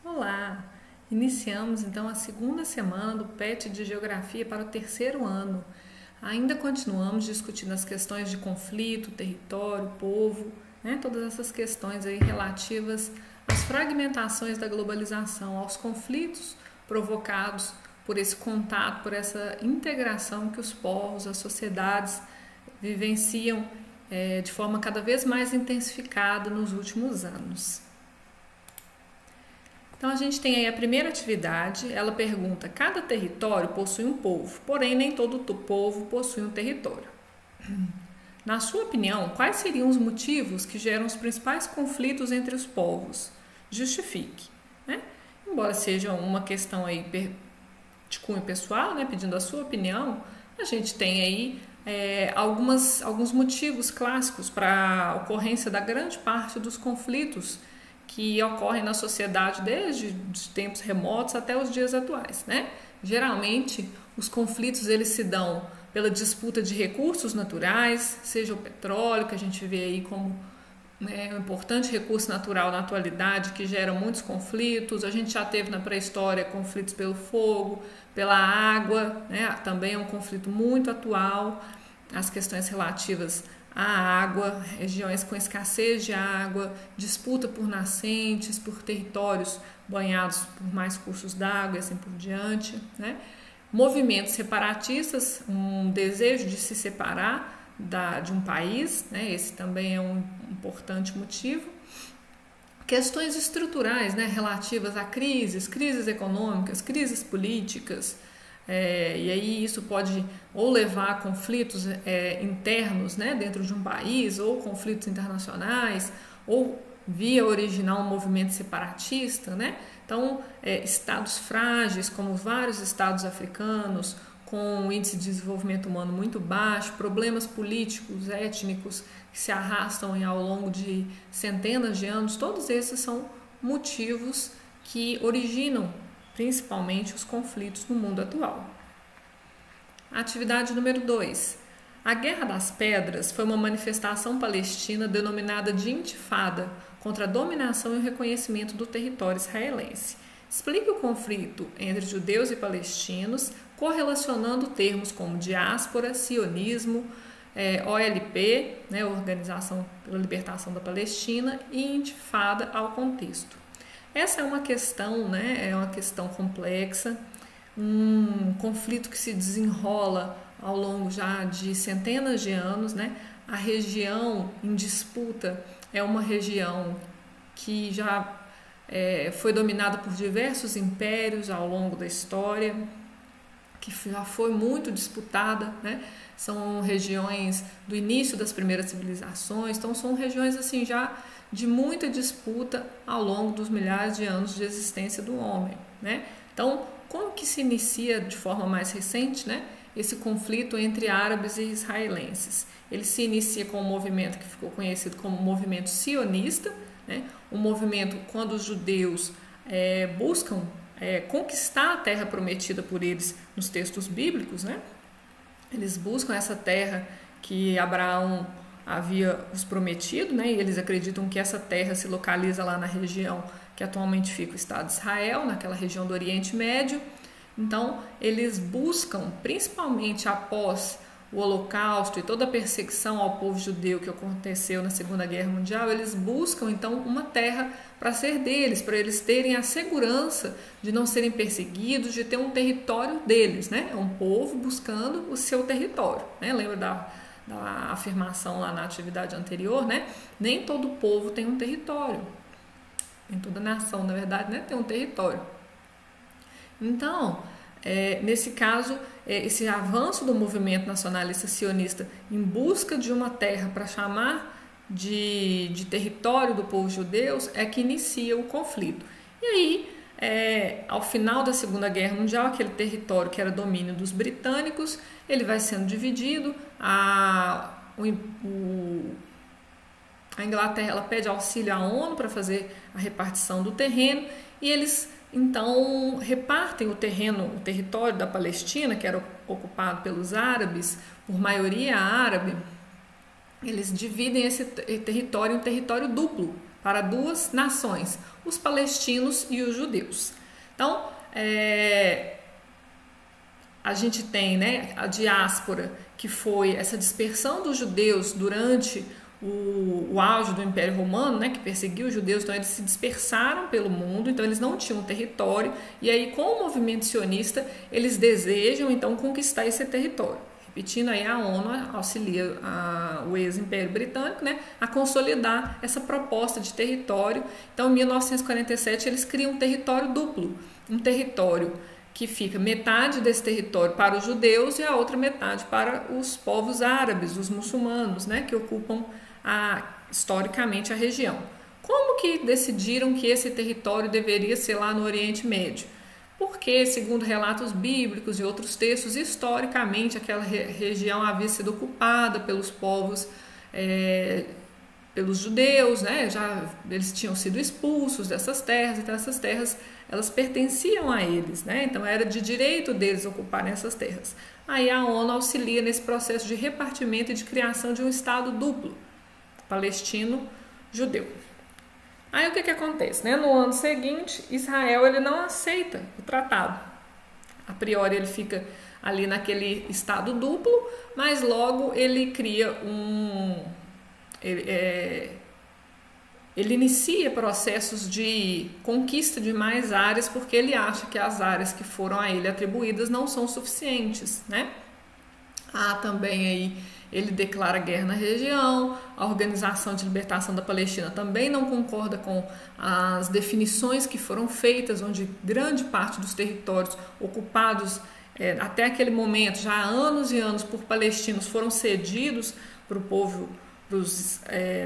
Olá! Iniciamos então a segunda semana do PET de Geografia para o terceiro ano. Ainda continuamos discutindo as questões de conflito, território, povo, todas essas questões aí relativas às fragmentações da globalização, aos conflitos provocados por esse contato, por essa integração que os povos, as sociedades vivenciam de forma cada vez mais intensificada nos últimos anos. Então a gente tem aí a primeira atividade, ela pergunta: cada território possui um povo, porém nem todo povo possui um território. Na sua opinião, quais seriam os motivos que geram os principais conflitos entre os povos? Justifique. Embora seja uma questão aí de cunho pessoal, pedindo a sua opinião, a gente tem aí alguns motivos clássicos para a ocorrência da grande parte dos conflitos que ocorrem na sociedade desde os tempos remotos até os dias atuais, Geralmente, os conflitos eles se dão pela disputa de recursos naturais, seja o petróleo, que a gente vê aí como um importante recurso natural na atualidade, que gera muitos conflitos. A gente já teve na pré-história conflitos pelo fogo, pela água, também é um conflito muito atual, as questões relativas a água, regiões com escassez de água, disputa por nascentes, por territórios banhados por mais cursos d'água e assim por diante, Movimentos separatistas, um desejo de se separar de um país, esse também é um importante motivo. Questões estruturais, relativas a crises econômicas, crises políticas, e aí isso pode ou levar a conflitos internos dentro de um país, ou conflitos internacionais, ou via originar um movimento separatista, Então, estados frágeis, como vários estados africanos, com um índice de desenvolvimento humano muito baixo, problemas políticos, étnicos, que se arrastam ao longo de centenas de anos, todos esses são motivos que originam principalmente os conflitos no mundo atual. Atividade número 2. A Guerra das Pedras foi uma manifestação palestina denominada de Intifada contra a dominação e o reconhecimento do território israelense. Explique o conflito entre judeus e palestinos, correlacionando termos como diáspora, sionismo, OLP, Organização pela Libertação da Palestina, e Intifada ao contexto. Essa é uma questão, é uma questão complexa, um conflito que se desenrola ao longo já de centenas de anos, A região em disputa é uma região que já foi dominada por diversos impérios ao longo da história, que já foi muito disputada, São regiões do início das primeiras civilizações, então são regiões assim já de muita disputa ao longo dos milhares de anos de existência do homem, Então, como que se inicia de forma mais recente, esse conflito entre árabes e israelenses? Ele se inicia com um movimento que ficou conhecido como movimento sionista, um movimento quando os judeus buscam conquistar a terra prometida por eles nos textos bíblicos, Eles buscam essa terra que Abraão havia os prometido, e eles acreditam que essa terra se localiza lá na região que atualmente fica o Estado de Israel, naquela região do Oriente Médio. Então, eles buscam, principalmente após o Holocausto e toda a perseguição ao povo judeu que aconteceu na Segunda Guerra Mundial, eles buscam então uma terra para ser deles, para eles terem a segurança de não serem perseguidos, de ter um território deles, É um povo buscando o seu território, Lembra da afirmação lá na atividade anterior, Nem todo povo tem um território, nem toda nação, na verdade, tem um território. Então, nesse caso, esse avanço do movimento nacionalista sionista em busca de uma terra para chamar de território do povo judeu é que inicia o conflito. E aí, ao final da Segunda Guerra Mundial, aquele território que era domínio dos britânicos, ele vai sendo dividido, a Inglaterra ela pede auxílio à ONU para fazer a repartição do terreno, e eles então repartem o território da Palestina, que era ocupado pelos árabes, por maioria árabe. Eles dividem esse território em território duplo, para duas nações, os palestinos e os judeus. Então, a gente tem, né, a diáspora, que foi essa dispersão dos judeus durante o auge do Império Romano, né, que perseguiu os judeus. Então eles se dispersaram pelo mundo, então eles não tinham território, e aí com o movimento sionista eles desejam então conquistar esse território. Repetindo, aí a ONU auxilia o ex-Império Britânico, né, a consolidar essa proposta de território. Então em 1947 eles criam um território duplo, um território que fica metade desse território para os judeus e a outra metade para os povos árabes, os muçulmanos, né, que ocupam historicamente a região. Como que decidiram que esse território deveria ser lá no Oriente Médio? Porque, segundo relatos bíblicos e outros textos, historicamente aquela região havia sido ocupada pelos povos, pelos judeus, né? Eles tinham sido expulsos dessas terras, então essas terras elas pertenciam a eles, né? Então era de direito deles ocuparem essas terras. Aí a ONU auxilia nesse processo de repartimento e de criação de um Estado duplo, palestino-judeu. Aí o que acontece, né? No ano seguinte, Israel ele não aceita o tratado. A priori ele fica ali naquele Estado duplo, mas logo ele cria ele inicia processos de conquista de mais áreas, porque ele acha que as áreas que foram a ele atribuídas não são suficientes, né? Há também aí, ele declara guerra na região. A Organização de Libertação da Palestina também não concorda com as definições que foram feitas, onde grande parte dos territórios ocupados até aquele momento, já há anos e anos, por palestinos, foram cedidos para o povo,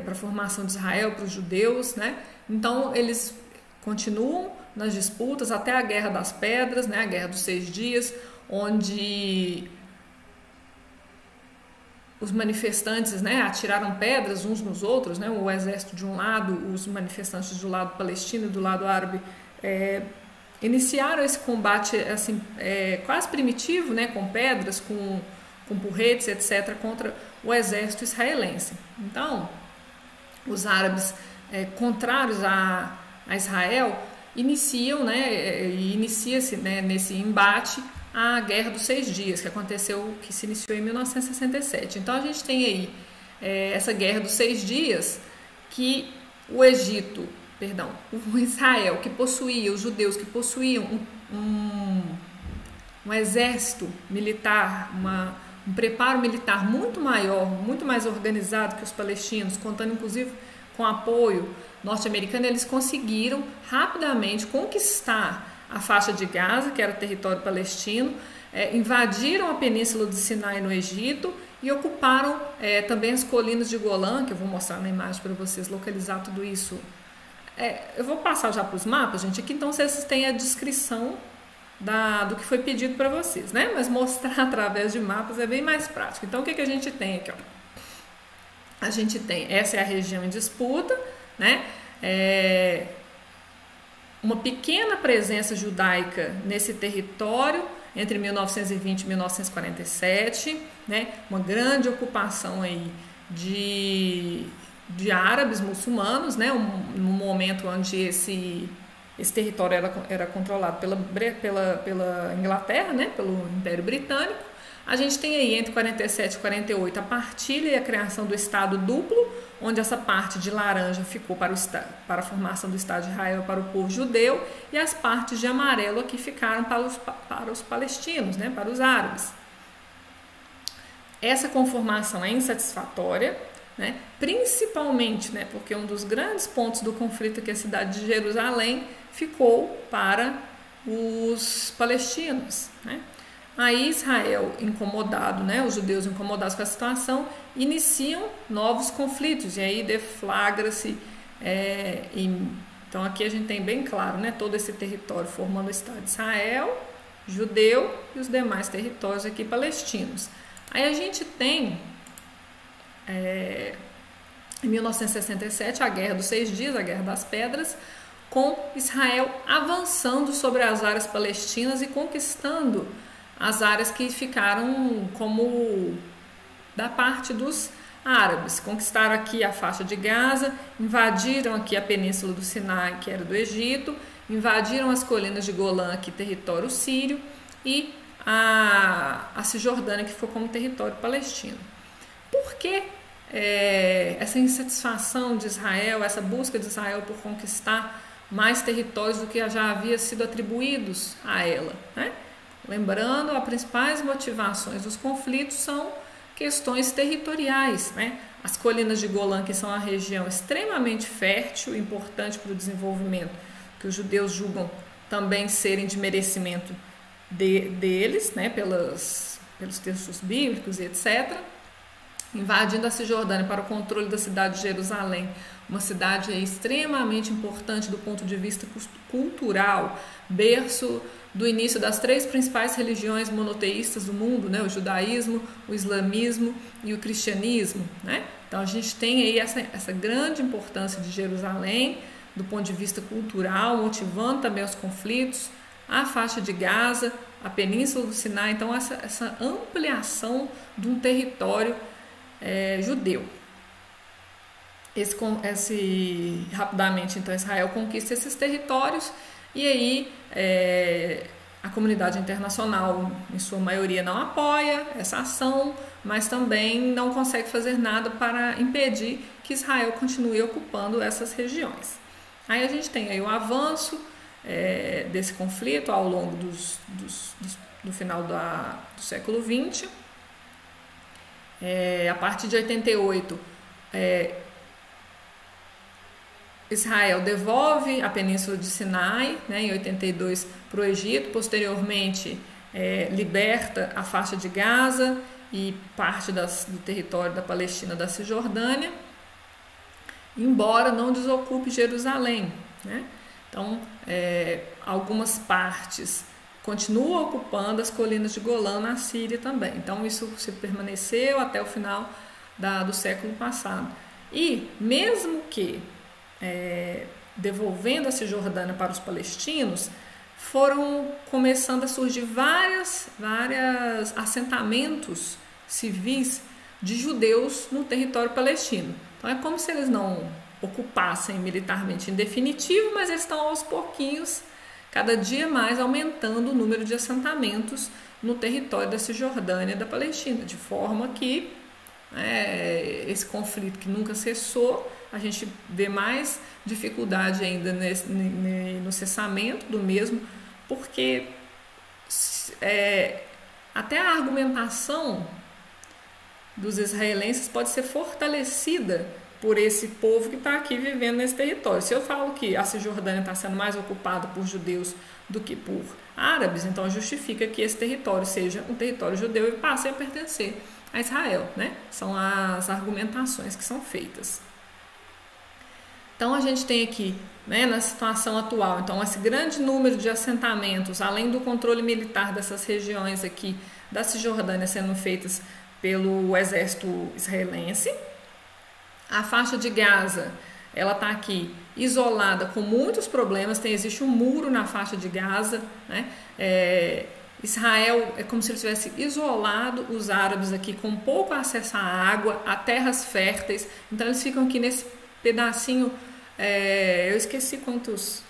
para a formação de Israel, para os judeus, né? Então eles continuam nas disputas até a Guerra das Pedras, né? A Guerra dos 6 Dias, onde os manifestantes, né, atiraram pedras uns nos outros, né? O exército de um lado, os manifestantes do lado palestino e do lado árabe iniciaram esse combate assim, quase primitivo, né, com pedras, com porretes, etc., contra o exército israelense. Então, os árabes contrários a Israel iniciam, né, e inicia-se, né, nesse embate a Guerra dos 6 Dias, que se iniciou em 1967. Então, a gente tem aí essa Guerra dos 6 Dias, que o Israel, que possuía, os judeus que possuíam um exército militar, um preparo militar muito maior, muito mais organizado que os palestinos, contando inclusive com apoio norte-americano, eles conseguiram rapidamente conquistar a faixa de Gaza, que era o território palestino, invadiram a península do Sinai no Egito e ocuparam também as colinas de Golã, que eu vou mostrar na imagem para vocês localizar tudo isso. Eu vou passar já para os mapas, gente, aqui então vocês têm a descrição do que foi pedido para vocês, né? Mas mostrar através de mapas é bem mais prático. Então, o que a gente tem aqui? Ó? A gente tem, essa é a região em disputa, né? Uma pequena presença judaica nesse território entre 1920 e 1947, né? Uma grande ocupação aí de árabes muçulmanos, né? No momento onde esse território era controlado pela Inglaterra, né? Pelo Império Britânico. A gente tem aí entre 47 e 48 a partilha e a criação do Estado duplo, onde essa parte de laranja ficou para a formação do Estado de Israel para o povo judeu, e as partes de amarelo aqui ficaram para os palestinos, né? Para os árabes. Essa conformação é insatisfatória, né? Principalmente, né? Porque um dos grandes pontos do conflito é que a cidade de Jerusalém ficou para os palestinos, né? Aí Israel, incomodado, né, os judeus incomodados com a situação, iniciam novos conflitos, e aí deflagra-se, então aqui a gente tem bem claro, né, todo esse território formando o Estado de Israel, judeu, e os demais territórios aqui palestinos. Aí a gente tem, em 1967, a Guerra dos 6 Dias, a Guerra das Pedras, com Israel avançando sobre as áreas palestinas e conquistando as áreas que ficaram como da parte dos árabes conquistaram aqui a faixa de Gaza, invadiram aqui a península do Sinai, que era do Egito, invadiram as colinas de Golã, aqui território sírio, e a Cisjordânia, que ficou como território palestino. Por que essa insatisfação de Israel, essa busca de Israel por conquistar mais territórios do que já havia sido atribuídos a ela, né? Lembrando, as principais motivações dos conflitos são questões territoriais, né? As colinas de Golã, que são uma região extremamente fértil, importante para o desenvolvimento, que os judeus julgam também serem de merecimento deles, né? pelos textos bíblicos e etc., invadindo a Cisjordânia para o controle da cidade de Jerusalém, uma cidade extremamente importante do ponto de vista cultural, berço do início das 3 principais religiões monoteístas do mundo, né? O judaísmo, o islamismo e o cristianismo, né? Então a gente tem aí essa grande importância de Jerusalém do ponto de vista cultural, motivando também os conflitos, a faixa de Gaza, a península do Sinai, então essa ampliação de um território judeu. Rapidamente, então, Israel conquista esses territórios e aí a comunidade internacional, em sua maioria, não apoia essa ação, mas também não consegue fazer nada para impedir que Israel continue ocupando essas regiões. Aí a gente tem aí o avanço desse conflito ao longo do final do século XX. A partir de 88, Israel devolve a península de Sinai, né, em 82 para o Egito, posteriormente liberta a faixa de Gaza e parte do território da Palestina, da Cisjordânia, embora não desocupe Jerusalém, né? Então, algumas partes continuam ocupando as colinas de Golã na Síria também. Então, isso se permaneceu até o final do século passado. E mesmo que devolvendo a Cisjordânia para os palestinos, foram começando a surgir vários assentamentos civis de judeus no território palestino. Então é como se eles não ocupassem militarmente em definitivo, mas eles estão aos pouquinhos, cada dia mais aumentando o número de assentamentos no território da Cisjordânia e da Palestina, de forma que esse conflito que nunca cessou, a gente vê mais dificuldade ainda no cessamento do mesmo, porque até a argumentação dos israelenses pode ser fortalecida por esse povo que está aqui vivendo nesse território. Se eu falo que a Cisjordânia está sendo mais ocupada por judeus do que por árabes, então justifica que esse território seja um território judeu e passe a pertencer a Israel, né? São as argumentações que são feitas. Então a gente tem aqui, né, na situação atual, então esse grande número de assentamentos, além do controle militar dessas regiões aqui da Cisjordânia sendo feitas pelo exército israelense. A faixa de Gaza, ela está aqui isolada com muitos problemas, existe um muro na faixa de Gaza, né? Israel é como se ele tivesse isolado os árabes aqui com pouco acesso à água, a terras férteis, então eles ficam aqui nesse pedacinho, eu esqueci quantos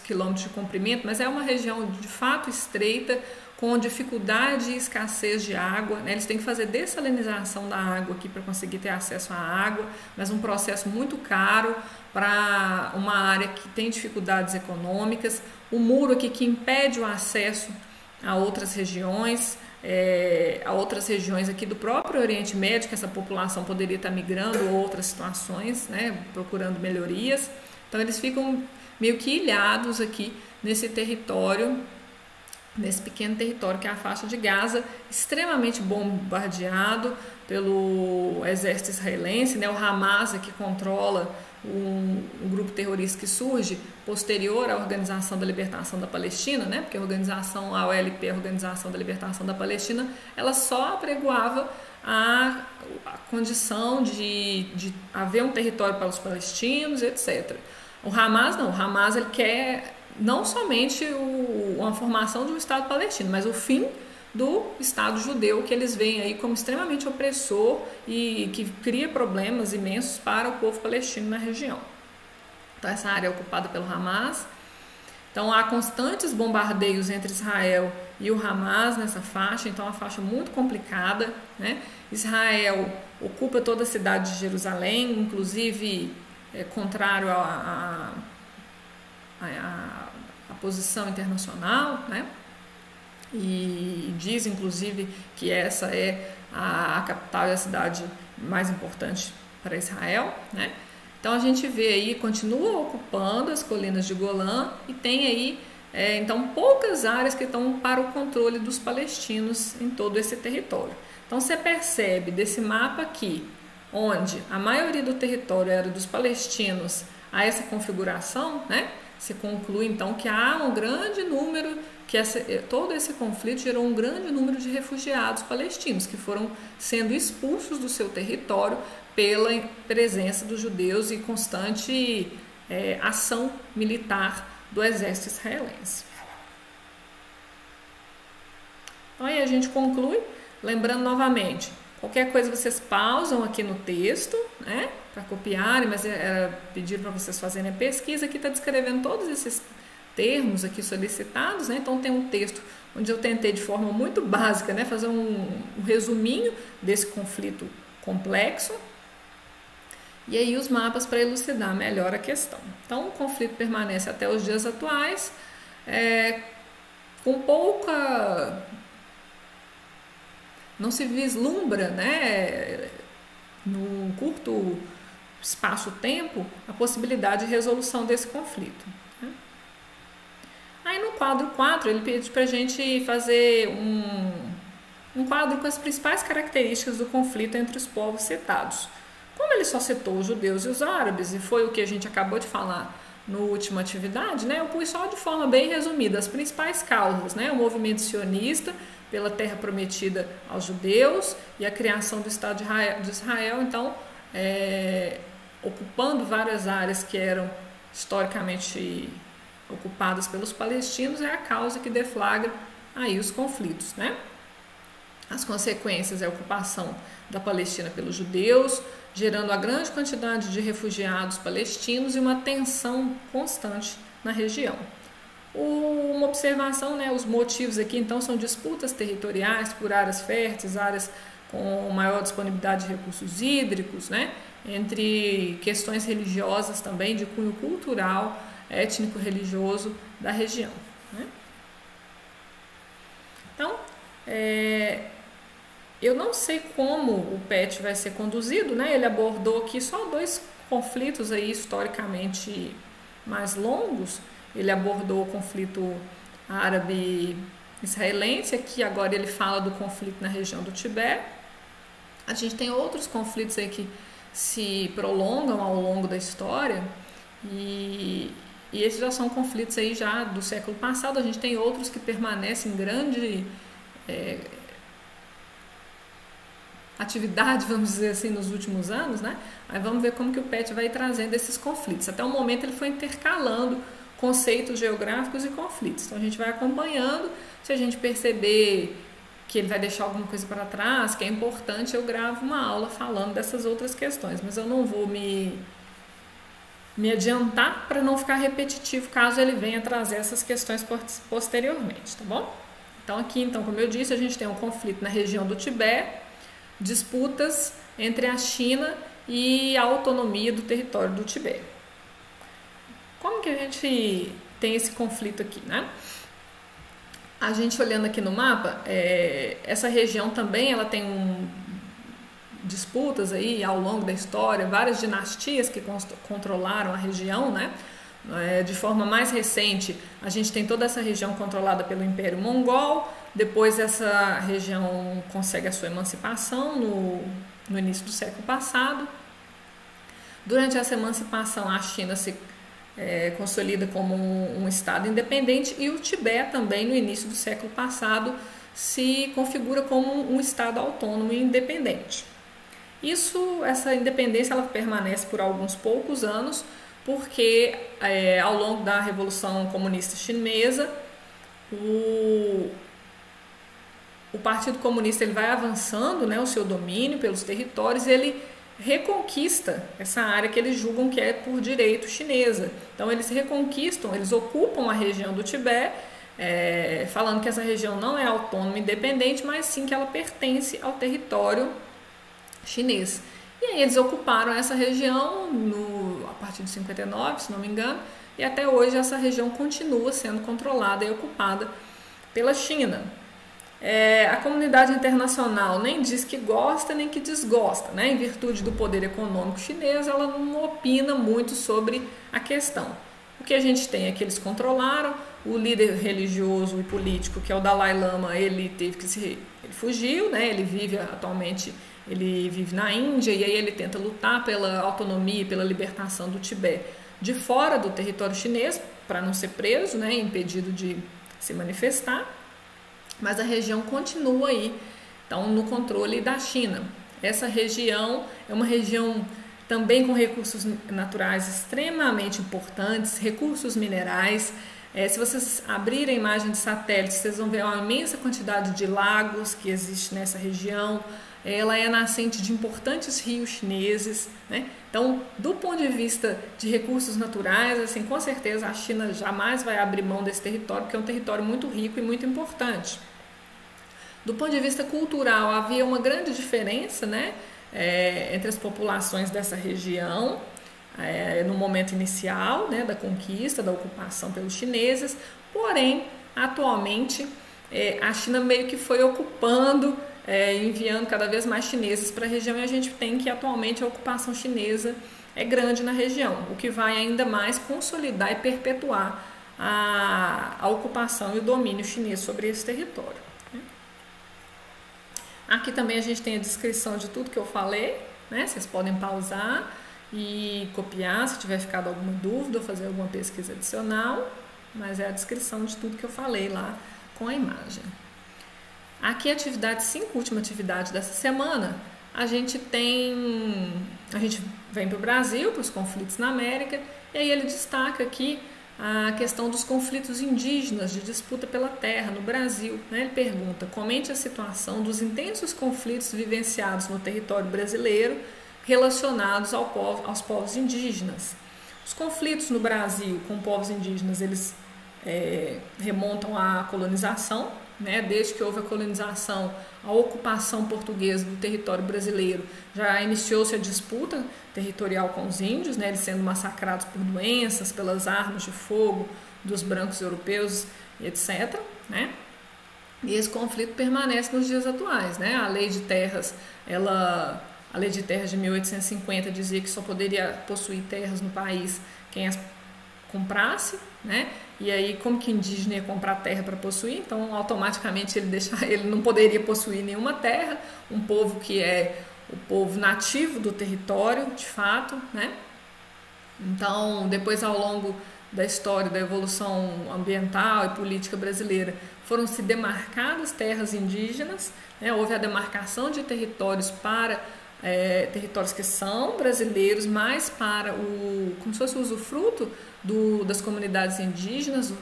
quilômetros de comprimento, mas é uma região de fato estreita, com dificuldade e escassez de água, né? Eles têm que fazer dessalinização da água aqui para conseguir ter acesso à água, mas um processo muito caro para uma área que tem dificuldades econômicas. O muro aqui que impede o acesso a outras regiões aqui do próprio Oriente Médio, que essa população poderia estar migrando ou outras situações, né? Procurando melhorias. Então eles ficam meio que ilhados aqui nesse território, nesse pequeno território que é a faixa de Gaza, extremamente bombardeado pelo exército israelense, né? O Hamas que controla um grupo terrorista que surge posterior à Organização da Libertação da Palestina, né? Porque a OLP, a Organização da Libertação da Palestina, ela só apregoava a condição de haver um território para os palestinos, etc. O Hamas não, o Hamas ele quer não somente uma formação de um Estado palestino, mas o fim do Estado judeu, que eles veem aí como extremamente opressor e que cria problemas imensos para o povo palestino na região. Então essa área é ocupada pelo Hamas. Então há constantes bombardeios entre Israel e o Hamas nessa faixa, então é uma faixa muito complicada, né? Israel ocupa toda a cidade de Jerusalém, inclusive contrário à posição internacional, né? E diz inclusive que essa é a capital e a cidade mais importante para Israel, né? Então a gente vê aí, continua ocupando as colinas de Golã e tem aí então poucas áreas que estão para o controle dos palestinos em todo esse território. Então você percebe desse mapa aqui, onde a maioria do território era dos palestinos, a essa configuração, né? Se conclui então que há um grande número, todo esse conflito gerou um grande número de refugiados palestinos que foram sendo expulsos do seu território pela presença dos judeus e constante ação militar do exército israelense. Então aí a gente conclui, lembrando novamente, qualquer coisa vocês pausam aqui no texto, né, para copiarem, mas era pedir para vocês fazerem a pesquisa. Aqui está descrevendo todos esses termos aqui solicitados, né? Então tem um texto onde eu tentei de forma muito básica, né, fazer um resuminho desse conflito complexo, e aí os mapas para elucidar melhor a questão. Então o conflito permanece até os dias atuais, com pouca... não se vislumbra, né, num curto espaço-tempo, a possibilidade de resolução desse conflito. Né? Aí no quadro 4, ele pede para a gente fazer um quadro com as principais características do conflito entre os povos citados. Como ele só citou os judeus e os árabes, e foi o que a gente acabou de falar na última atividade, né, eu pus só de forma bem resumida as principais causas, né, o movimento sionista pela terra prometida aos judeus e a criação do Estado de Israel, então, ocupando várias áreas que eram historicamente ocupadas pelos palestinos, é a causa que deflagra aí os conflitos, né? As consequências é a ocupação da Palestina pelos judeus, gerando a grande quantidade de refugiados palestinos e uma tensão constante na região. Uma observação, né, os motivos aqui então são disputas territoriais por áreas férteis, áreas com maior disponibilidade de recursos hídricos, né, entre questões religiosas também de cunho cultural, étnico-religioso da região. Né. Então, eu não sei como o PET vai ser conduzido, né, ele abordou aqui só 2 conflitos aí historicamente mais longos. Ele abordou o conflito árabe-israelense, aqui agora ele fala do conflito na região do Tibete. A gente tem outros conflitos aí que se prolongam ao longo da história e esses já são conflitos aí já do século passado. A gente tem outros que permanecem em grande atividade, vamos dizer assim, nos últimos anos, né? Aí vamos ver como que o PET vai trazendo esses conflitos. Até o momento ele foi intercalando conceitos geográficos e conflitos. Então a gente vai acompanhando, se a gente perceber que ele vai deixar alguma coisa para trás, que é importante, eu gravo uma aula falando dessas outras questões, mas eu não vou me adiantar para não ficar repetitivo caso ele venha trazer essas questões posteriormente, tá bom? Então aqui, como eu disse, a gente tem um conflito na região do Tibete, disputas entre a China e a autonomia do território do Tibete. Como que a gente tem esse conflito aqui, né? A gente olhando aqui no mapa, essa região também ela tem disputas aí ao longo da história, várias dinastias que controlaram a região, né? De forma mais recente, a gente tem toda essa região controlada pelo Império Mongol. Depois essa região consegue a sua emancipação no início do século passado. Durante essa emancipação, a China se consolida como um estado independente e o Tibete também no início do século passado se configura como um estado autônomo e independente. Essa independência ela permanece por alguns poucos anos porque ao longo da Revolução Comunista Chinesa o Partido Comunista ele vai avançando, né, o seu domínio pelos territórios, ele reconquista essa área que eles julgam que é por direito chinesa. Então eles reconquistam, eles ocupam a região do Tibete, falando que essa região não é autônoma e independente, mas sim que ela pertence ao território chinês. E aí eles ocuparam essa região a partir de 59, se não me engano, e até hoje essa região continua sendo controlada e ocupada pela China. A comunidade internacional nem diz que gosta nem que desgosta, né? Em virtude do poder econômico chinês, ela não opina muito sobre a questão. O que a gente tem é que eles controlaram, o líder religioso e político, que é o Dalai Lama, ele fugiu, né? Ele vive atualmente, ele vive na Índia, e aí ele tenta lutar pela autonomia e pela libertação do Tibete de fora do território chinês, para não ser preso, né? Impedido de se manifestar. Mas a região continua aí, então, no controle da China. Essa região é uma região também com recursos naturais extremamente importantes, recursos minerais. Se vocês abrirem a imagem de satélite, vocês vão ver uma imensa quantidade de lagos que existe nessa região. Ela é nascente de importantes rios chineses, né? Então, do ponto de vista de recursos naturais, assim, com certeza a China jamais vai abrir mão desse território, porque é um território muito rico e muito importante. Do ponto de vista cultural, havia uma grande diferença, né, entre as populações dessa região, no momento inicial, né, da conquista, da ocupação pelos chineses, porém, atualmente, a China meio que foi ocupando, enviando cada vez mais chineses para a região, e a gente tem que atualmente a ocupação chinesa é grande na região, o que vai ainda mais consolidar e perpetuar a ocupação e o domínio chinês sobre esse território. Aqui também a gente tem a descrição de tudo que eu falei, né? Vocês podem pausar e copiar se tiver ficado alguma dúvida ou fazer alguma pesquisa adicional, mas é a descrição de tudo que eu falei lá com a imagem. Aqui a atividade 5, última atividade dessa semana, a gente vem para o Brasil, para os conflitos na América, e aí ele destaca aqui a questão dos conflitos indígenas de disputa pela terra no Brasil, né? Ele pergunta: comente a situação dos intensos conflitos vivenciados no território brasileiro relacionados aos povos indígenas. Os conflitos no Brasil com povos indígenas, eles remontam à colonização, né? Desde que houve a colonização, a ocupação portuguesa do território brasileiro, já iniciou-se a disputa territorial com os índios, né? Eles sendo massacrados por doenças, pelas armas de fogo dos brancos europeus, etc., né? E esse conflito permanece nos dias atuais, né? A lei de terras, a lei de terras de 1850 dizia que só poderia possuir terras no país quem as comprasse, né? E aí, como que o indígena ia comprar terra para possuir? Então, automaticamente ele não poderia possuir nenhuma terra. Um povo que é o povo nativo do território, de fato, né? Então, depois, ao longo da história da evolução ambiental e política brasileira, foram se demarcadas terras indígenas, né? Houve a demarcação de territórios para territórios que são brasileiros, mas para como se fosse o usufruto das comunidades indígenas,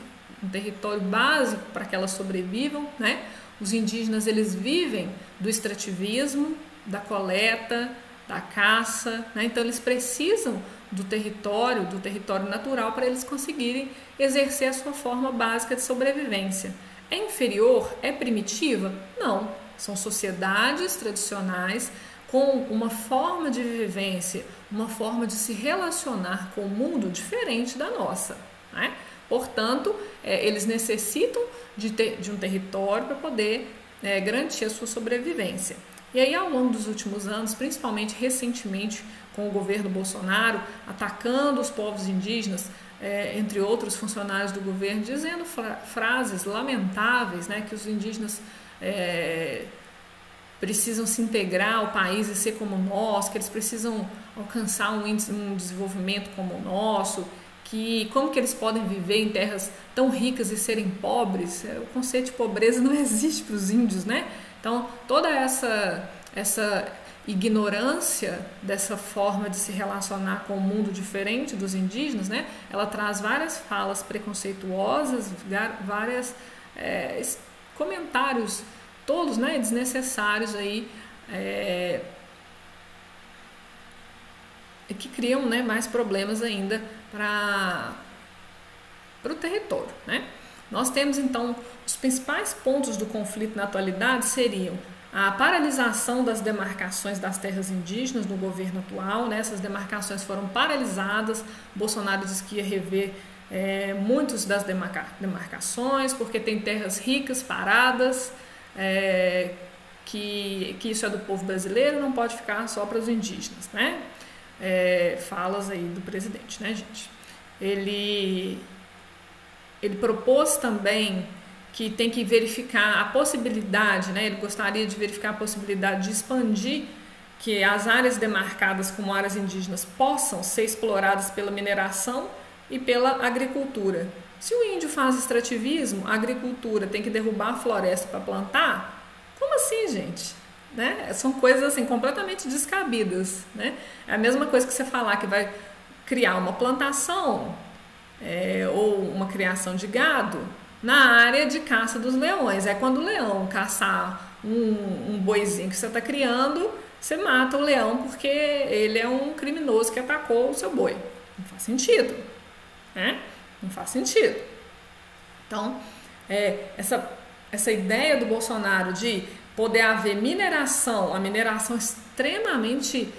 um território básico para que elas sobrevivam, né? Os indígenas, eles vivem do extrativismo, da coleta, da caça, né? Então eles precisam do território natural para eles conseguirem exercer a sua forma básica de sobrevivência. É inferior? É primitiva? Não. São sociedades tradicionais com uma forma de vivência, uma forma de se relacionar com o mundo diferente da nossa, né? Portanto, eles necessitam de um território para poder garantir a sua sobrevivência. E aí, ao longo dos últimos anos, principalmente recentemente com o governo Bolsonaro, atacando os povos indígenas, entre outros funcionários do governo, dizendo frases lamentáveis, né, que os indígenas precisam se integrar ao país e ser como nós, que eles precisam alcançar um desenvolvimento como o nosso, que como que eles podem viver em terras tão ricas e serem pobres? O conceito de pobreza não existe para os índios, né? Então, toda essa ignorância dessa forma de se relacionar com o mundo diferente dos indígenas, né? Ela traz várias falas preconceituosas, vários comentários tolos, né, desnecessários aí, que criam, né, mais problemas ainda para o território, né? Nós temos então os principais pontos do conflito na atualidade seriam a paralisação das demarcações das terras indígenas no governo atual, né? Essas demarcações foram paralisadas. Bolsonaro disse que ia rever muitas das demarcações, porque tem terras ricas paradas, que isso é do povo brasileiro, não pode ficar só para os indígenas, né? Falas aí do presidente, né, gente? Ele propôs também que tem que verificar a possibilidade, né? Ele gostaria de verificar a possibilidade de expandir que as áreas demarcadas como áreas indígenas possam ser exploradas pela mineração e pela agricultura. Se o índio faz extrativismo, a agricultura tem que derrubar a floresta para plantar? Como assim, gente? Né? São coisas assim completamente descabidas, né? É a mesma coisa que você falar que vai criar uma plantação ou uma criação de gado na área de caça dos leões. É quando o leão caçar um boizinho que você está criando, você mata o leão porque ele é um criminoso que atacou o seu boi. Não faz sentido, né? Não faz sentido. Então, essa ideia do Bolsonaro de poder haver mineração, a mineração extremamente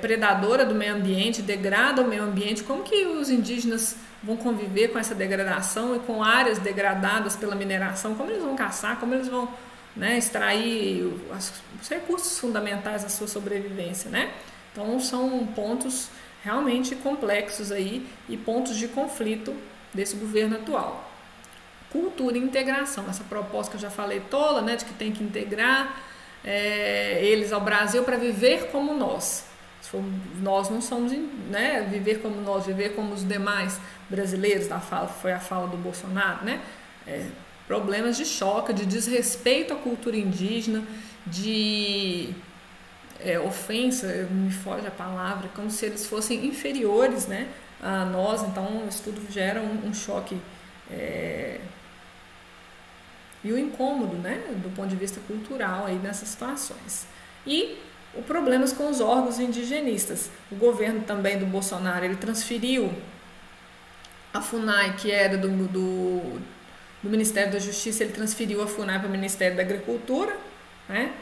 predadora do meio ambiente, degrada o meio ambiente, como que os indígenas vão conviver com essa degradação e com áreas degradadas pela mineração, como eles vão caçar, como eles vão, né, extrair os recursos fundamentais da sua sobrevivência, né? Então são pontos realmente complexos aí e pontos de conflito desse governo atual. Cultura e integração, essa proposta que eu já falei toda, né, de que tem que integrar eles ao Brasil para viver como nós. Nós não somos, né, viver como nós, viver como os demais brasileiros, foi a fala do Bolsonaro, né? Problemas de choque, de desrespeito à cultura indígena, de ofensa, me foge a palavra, como se eles fossem inferiores, né, a nós. Então isso tudo gera um choque e o incômodo, né, do ponto de vista cultural aí nessas situações. E os problemas com os órgãos indigenistas. O governo também do Bolsonaro, ele transferiu a FUNAI, que era do Ministério da Justiça, ele transferiu a FUNAI para o Ministério da Agricultura, né?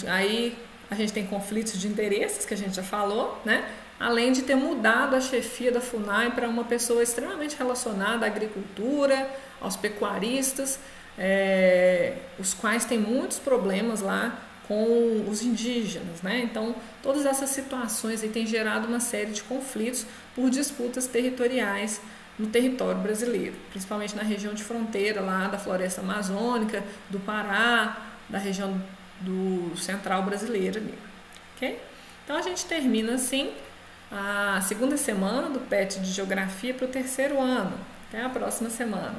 Aí a gente tem conflitos de interesses, que a gente já falou, né? Além de ter mudado a chefia da FUNAI para uma pessoa extremamente relacionada à agricultura, aos pecuaristas, os quais têm muitos problemas lá com os indígenas, né? Então, todas essas situações aí têm gerado uma série de conflitos por disputas territoriais no território brasileiro, principalmente na região de fronteira lá da floresta amazônica, do Pará, da região do central brasileiro ali, ok? Então, a gente termina assim a segunda semana do PET de Geografia para o terceiro ano. Até a próxima semana.